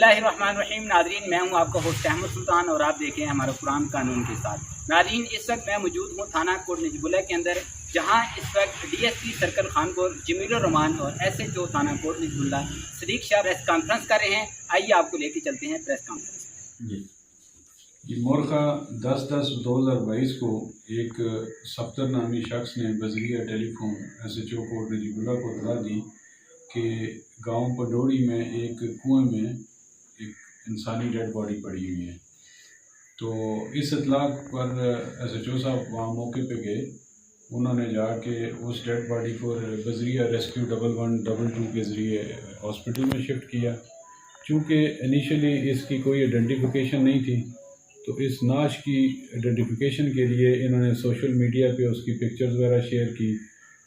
बिस्मिल्लाहिर्रहमानिर्रहीम। नाज़रीन, मैं हूं आपका होस्ट अहमद सुल्तान और आप देखें हमारा कुरान कानून के साथ। नाज़रीन, इस वक्त मैं मौजूद हूं थाना कोट नजबुल्ला के अंदर, जहां इस वक्त डीएसपी सर्कल खानपुर जमीलुर रहमान और एसएचओ थाना कोट नजबुल्ला सदीक शाह प्रेस कॉन्फ्रेंस कर रहे हैं। आइए आपको लेके चलते हैं प्रेस कॉन्फ्रेंस। जी मोरखा 10/10/2022 को एक सफ्तर नामी शख्स ने बजरिया टेलीफोन एसएचओ कोट नजीबुल्ला को इतला दी कि गांव पडोड़ी में एक कुएं में एक इंसानी डेड बॉडी पड़ी हुई है। तो इस इतलाक पर एसएचओ साहब वहाँ मौके पे गए। उन्होंने जाके उस डेड बॉडी को बजरिया रेस्क्यू 1112 के ज़रिए हॉस्पिटल में शिफ्ट किया। चूँकि इनिशियली इसकी कोई आइडेंटिफिकेशन नहीं थी, तो इस नाश की आइडेंटिफिकेशन के लिए इन्होंने सोशल मीडिया पे उसकी पिक्चर्स वगैरह शेयर की।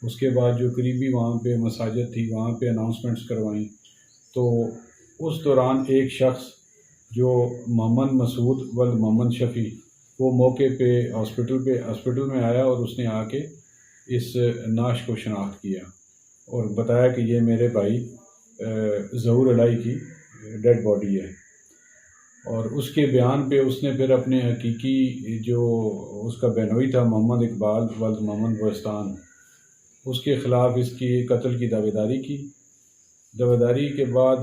उसके बाद जो करीबी वहाँ पे मसाजिद थी वहाँ पे अनाउंसमेंट्स करवाई। तो उस दौरान एक शख्स जो मोहम्मद मसूद वल मोहम्मद शफ़ी, वो मौके पे हॉस्पिटल में आया और उसने आके इस नाश को शनाख्त किया और बताया कि ये मेरे भाई ज़हूर अलाई की डेड बॉडी है। और उसके बयान पे उसने फिर अपने हकीकी जो उसका बहनोई था मोहम्मद इकबाल वल्द मोहम्मद बस्तान, उसके ख़िलाफ़ इसकी कत्ल की दावेदारी की। दावेदारी के बाद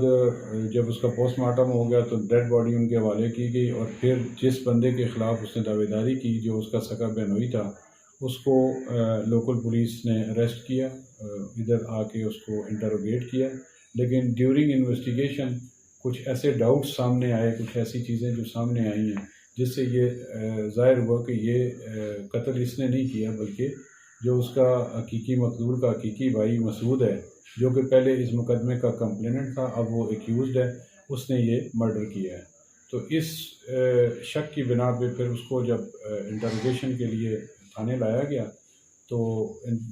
जब उसका पोस्टमार्टम हो गया तो डेड बॉडी उनके हवाले की गई और फिर जिस बंदे के ख़िलाफ़ उसने दावेदारी की, जो उसका सगा बहनोई था, उसको लोकल पुलिस ने अरेस्ट किया, इधर आके उसको इंटरोगेट किया। लेकिन ड्यूरिंग इन्वेस्टिगेशन कुछ ऐसे डाउट्स सामने आए, कुछ ऐसी चीज़ें जो सामने आई हैं जिससे ये ज़ाहिर हुआ कि ये कत्ल इसने नहीं किया, बल्कि जो उसका हकीकी मकदूर का हकीकी भाई मसूद है, जो कि पहले इस मुकदमे का कंप्लेनेंट था, अब वो एक्यूज़ड है, उसने ये मर्डर किया है। तो इस शक की बिना पे फिर उसको जब इंटरोगेशन के लिए थाने लाया गया तो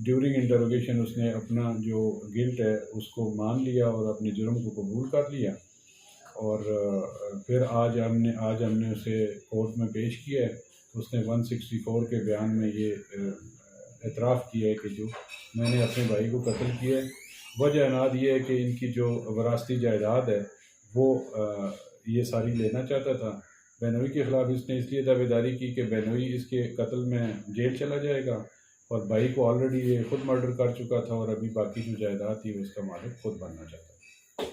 ड्यूरिंग इंटरोगेशन उसने अपना जो गिल्ट है उसको मान लिया और अपने जुर्म को कबूल कर लिया। और फिर आज हमने उसे कोर्ट में पेश किया है। तो उसने 164 के बयान में ये एतराफ़ किया है कि जो मैंने अपने भाई को कत्ल किया है। वजह अनाद ये है कि इनकी जो वरासती जायदाद है वो ये सारी लेना चाहता था। बहनोई के ख़िलाफ़ इसने इसलिए दावेदारी की कि बहनोई इसके कत्ल में जेल चला जाएगा और भाई को ऑलरेडी ये खुद मर्डर कर चुका था और अभी बाकी जो जायदाद थी वो इसका मालिक खुद बनना चाहता था।